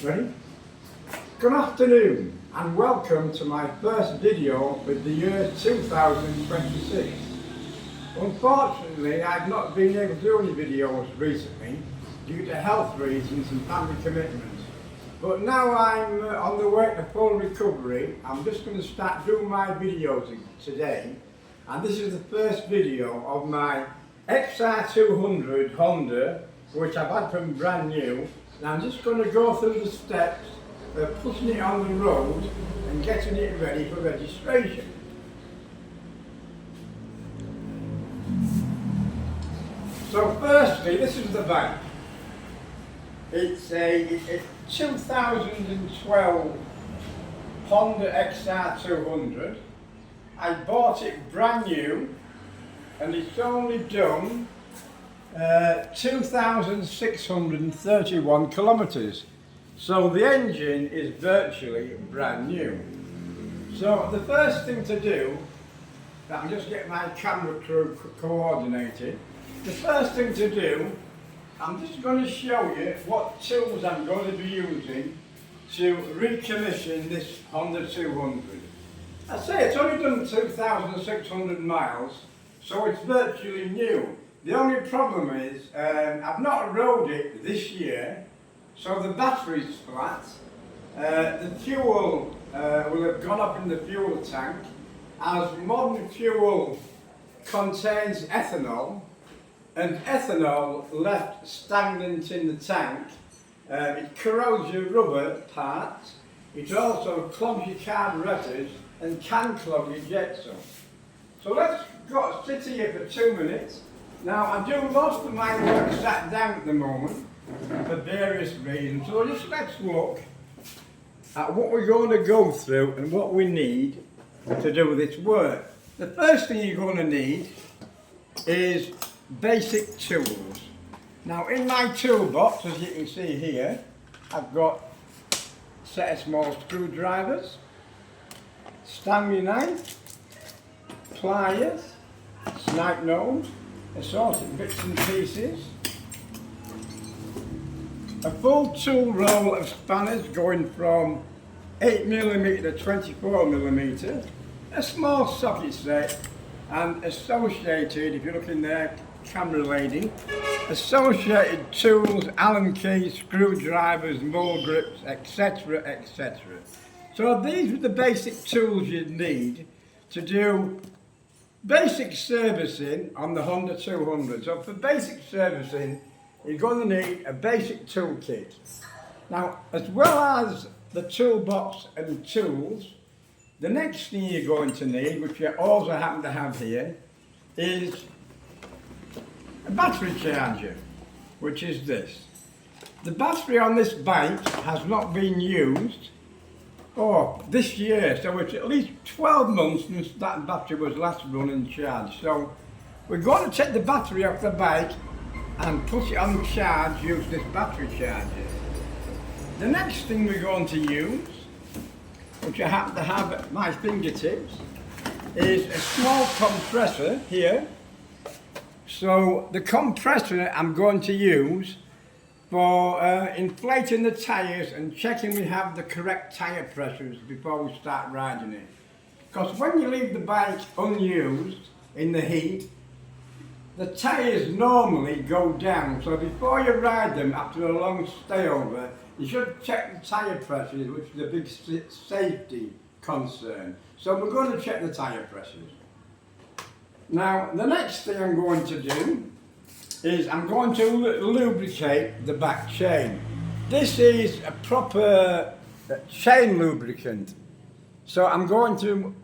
Ready? Good afternoon and welcome to my first video with the year 2026. Unfortunately, I've not been able to do any videos recently due to health reasons and family commitments. But now I'm on the way to full recovery, I'm just going to start doing my videos today. And this is the first video of my XR200 Honda, which I've had from brand new. And I'm just going to go through the steps of putting it on the road and getting it ready for registration. So firstly, this is the bike. It's a 2012 Honda XR200. I bought it brand new and it's only done 2,631 kilometres. So the engine is virtually brand new. So the first thing to do, I'm just getting my camera crew coordinated. The first thing to do, I'm just going to show you what tools I'm going to be using to recommission this Honda 200. I say it's only done 2,600 miles, so it's virtually new. The only problem is I've not rode it this year, so the battery's flat. The fuel will have gone up in the fuel tank, as modern fuel contains ethanol, and ethanol left stagnant in the tank, it corrodes your rubber parts, it also clogs your carburetors and can clog your jetsam. So let's sit here for 2 minutes. Now I'm doing most of my work sat down at the moment for various reasons, so just let's look at what we're going to go through and what we need to do this work. The first thing you're going to need is basic tools. Now in my toolbox, as you can see here, I've got a set of small screwdrivers, Stanley knife, pliers, snipe nose, assorted bits and pieces, a full tool roll of spanners going from 8mm to 24mm, a small socket set, and associated, if you're looking there, camera lady, associated tools, Allen keys, screwdrivers, mold grips, etc, etc. So these are the basic tools you'd need to do basic servicing on the Honda 200. So for basic servicing, you're going to need a basic toolkit. Now, as well as the toolbox and tools, the next thing you're going to need, which you also happen to have here, is a battery charger, which is this. The battery on this bike has not been used this year, so it's at least 12 months since that battery was last run and charged. So we're going to take the battery off the bike and put it on charge using this battery charger. The next thing we're going to use, which I happen to have at my fingertips, is a small compressor here. So the compressor I'm going to use for inflating the tyres and checking we have the correct tyre pressures before we start riding it. Because when you leave the bike unused in the heat, the tyres normally go down. So before you ride them after a long stay over, you should check the tyre pressures, which is a big safety concern. So we're going to check the tyre pressures. Now the next thing I'm going to do is I'm going to lubricate the back chain. This is a proper chain lubricant. So I'm going to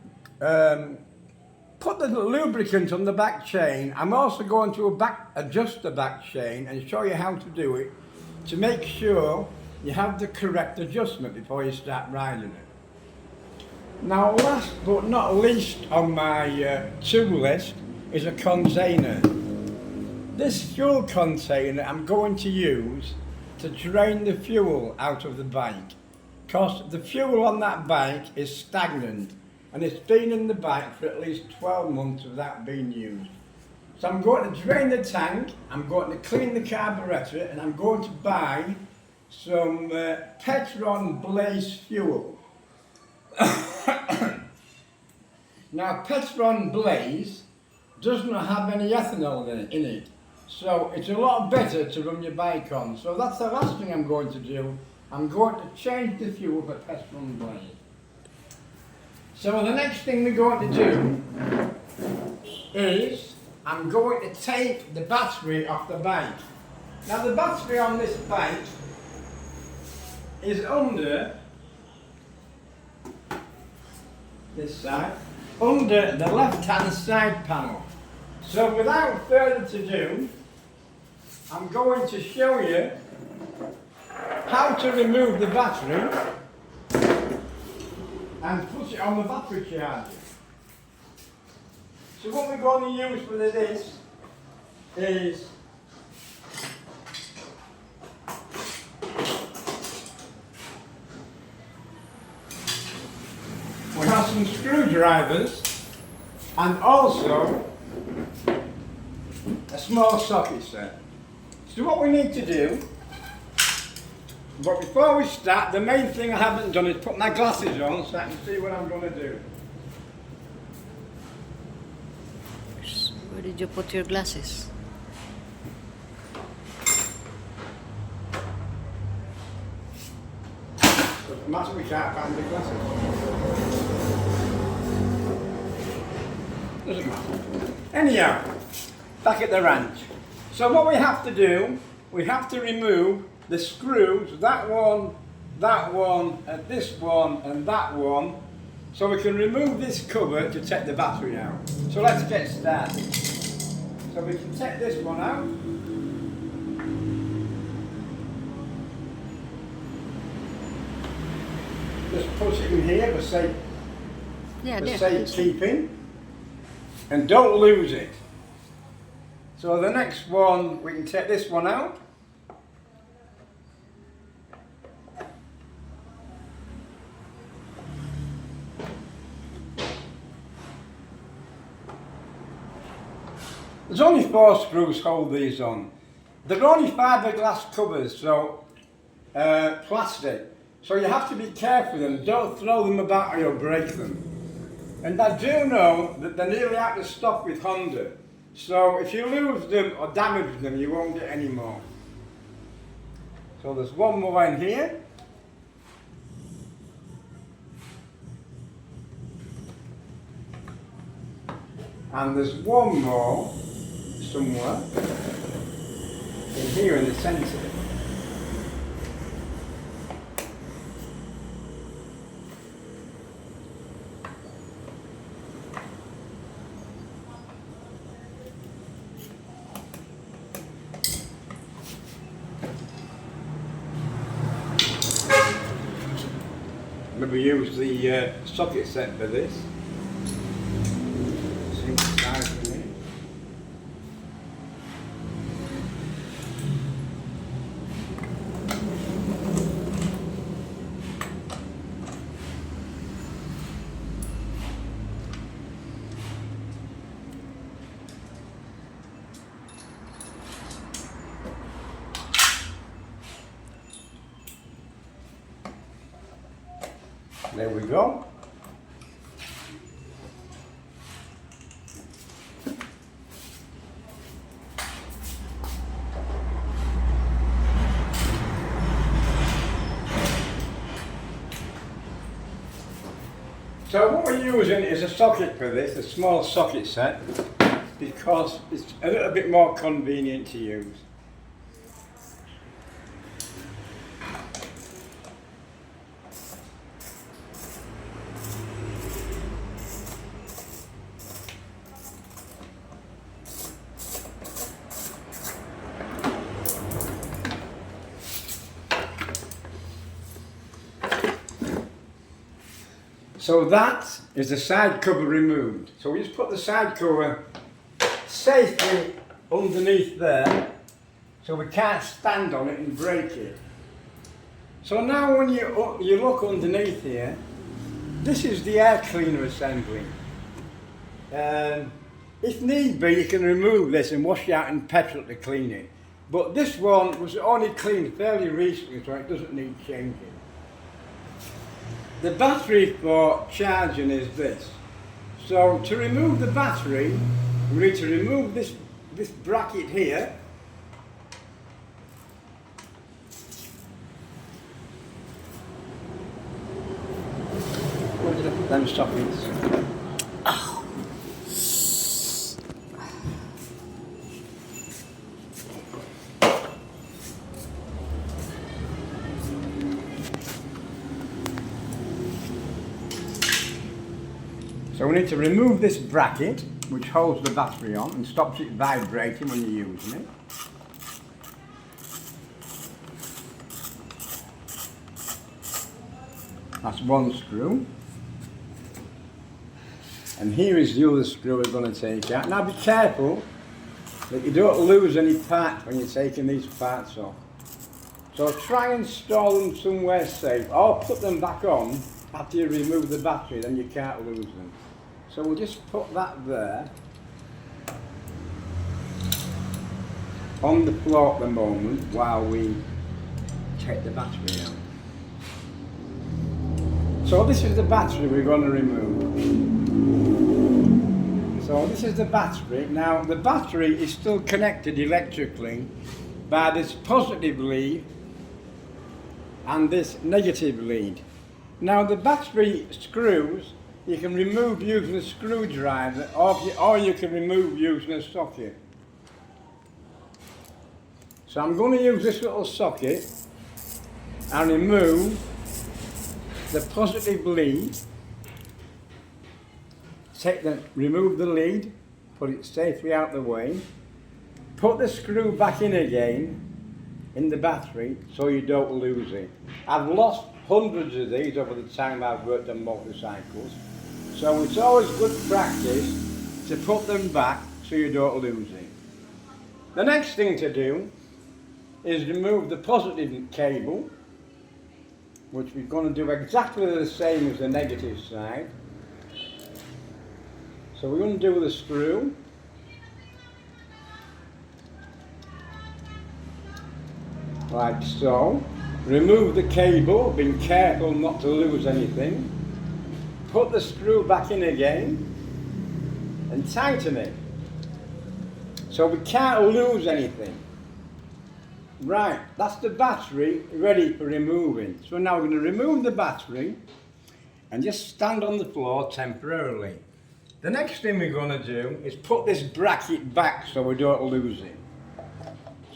put the lubricant on the back chain. I'm also going to adjust the back chain and show you how to do it to make sure you have the correct adjustment before you start riding it. Now last but not least on my tool list is a container. This fuel container I'm going to use to drain the fuel out of the bike, because the fuel on that bike is stagnant and it's been in the bike for at least 12 months without being used. So I'm going to drain the tank, I'm going to clean the carburetor, and I'm going to buy some Petron Blaze fuel. Now Petron Blaze doesn't have any ethanol in it, so it's a lot better to run your bike on. So that's the last thing I'm going to do. I'm going to change the fuel for Petron Blaze. So the next thing we're going to do is I'm going to take the battery off the bike. Now the battery on this bike is under this side, under the left hand side panel. So without further ado, I'm going to show you how to remove the battery and put it on the battery charger. So what we're going to use for this is we have some screwdrivers and also a small socket set. So what we need to do, but before we start, the main thing I haven't done is put my glasses on so I can see what I'm going to do. Where did you put your glasses? Doesn't matter, we can't find the glasses. Doesn't matter. Anyhow, back at the ranch. So what we have to do, we have to remove the screws, that one, and this one, and that one, so we can remove this cover to take the battery out. So let's get started. So we can take this one out. Just put it in here for safekeeping, and don't lose it. So the next one, we can take this one out. There's only 4 screws hold these on. They're only fiberglass covers, so plastic. So you have to be careful with them. Don't throw them about or you'll break them. And I do know that they're nearly out of stock with Honda. So if you lose them or damage them, you won't get any more. So there's one more in here. And there's one more somewhere in here in the centre. Maybe use the socket set for this. See what size we need. There we go. So what we're using is a socket for this, a small socket set, because it's a little bit more convenient to use. So that is the side cover removed. So we just put the side cover safely underneath there so we can't stand on it and break it. So now when you look underneath here, this is the air cleaner assembly. If need be, you can remove this and wash it out in petrol to clean it. But this one was only cleaned fairly recently, so it doesn't need changing. The battery for charging is this. So to remove the battery, we need to remove this bracket here. Where did I put them sockets? So we need to remove this bracket, which holds the battery on and stops it vibrating when you're using it. That's one screw. And here is the other screw we're going to take out. Now be careful that you don't lose any parts when you're taking these parts off. So try and store them somewhere safe, or put them back on after you remove the battery, then you can't lose them. So we'll just put that there on the floor at the moment while we take the battery out. So this is the battery we're going to remove. So this is the battery. Now the battery is still connected electrically by this positive lead and this negative lead. Now the battery screws you can remove using a screwdriver, or you can remove using a socket. So I'm going to use this little socket and remove the positive lead. Remove the lead, put it safely out the way. Put the screw back in again in the battery so you don't lose it. I've lost hundreds of these over the time I've worked on motorcycles. So it's always good practice to put them back so you don't lose it. The next thing to do is remove the positive cable, which we're going to do exactly the same as the negative side. So we're going to do the screw. Like so. Remove the cable, being careful not to lose anything. Put the screw back in again and tighten it so we can't lose anything. Right, that's the battery ready for removing. So now we're going to remove the battery and just stand on the floor temporarily. The next thing we're going to do is put this bracket back so we don't lose it.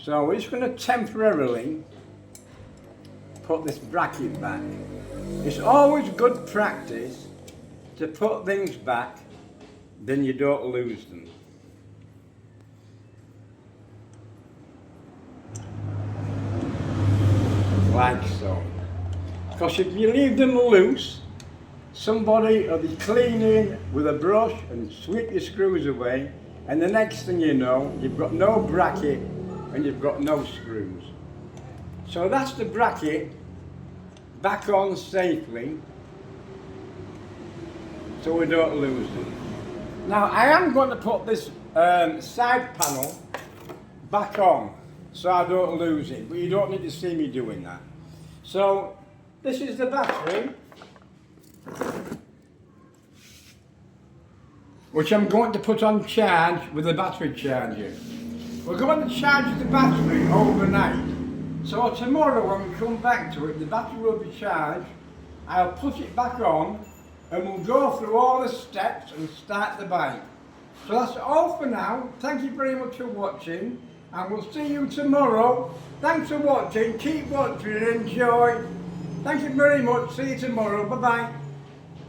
So we're just going to temporarily put this bracket back. It's always good practice to put things back, then you don't lose them. Like so. Because if you leave them loose, somebody will be cleaning with a brush and sweep your screws away, and the next thing you know, you've got no bracket and you've got no screws. So that's the bracket back on safely so we don't lose them. Now I am going to put this side panel back on so I don't lose it, but you don't need to see me doing that. So this is the battery, which I'm going to put on charge with the battery charger. We're going to charge the battery overnight. So tomorrow when we come back to it, the battery will be charged. I'll put it back on and we'll go through all the steps and start the bike. So that's all for now. Thank you very much for watching and we'll see you tomorrow. Thanks for watching. Keep watching and enjoy. Thank you very much. See you tomorrow. Bye bye.